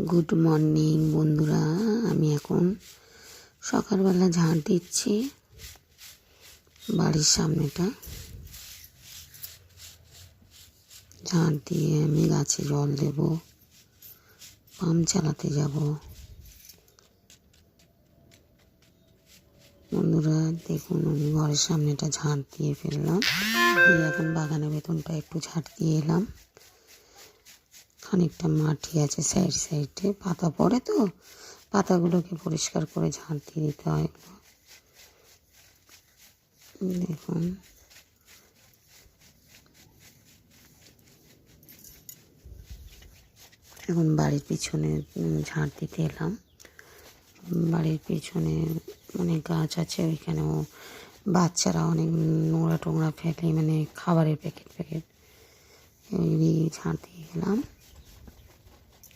Good morning বন্ধুরা। আমি এখন সকালবেলা ঝাঁট দিচ্ছি বাড়ির সামনেটা। ঝাঁট দিয়ে আমি গাছে জল দেব, পাম্প চালাতে যাব। বন্ধুরা দেখুন, আমি ঘরের সামনেটা ঝাঁট দিয়ে ফেললাম, দিয়ে এখন বাগানের ভেতরটা একটু ঝাঁট দিয়ে এলাম। খানিকটা মাটি আছে সাইড সাইডে, পাতা পড়ে তো পাতাগুলোকে পরিষ্কার করে ঝাঁট দিয়ে দিতে হয়। দেখুন এখন বাড়ির পিছনে ঝাঁট দিতে এলাম। বাড়ির পিছনে অনেক গাছ আছে, ওইখানেও বাচ্চারা অনেক নোংরা টোংরা ফেলে, মানে খাবারের প্যাকেট ওই ঝাঁট দিয়ে গেলাম।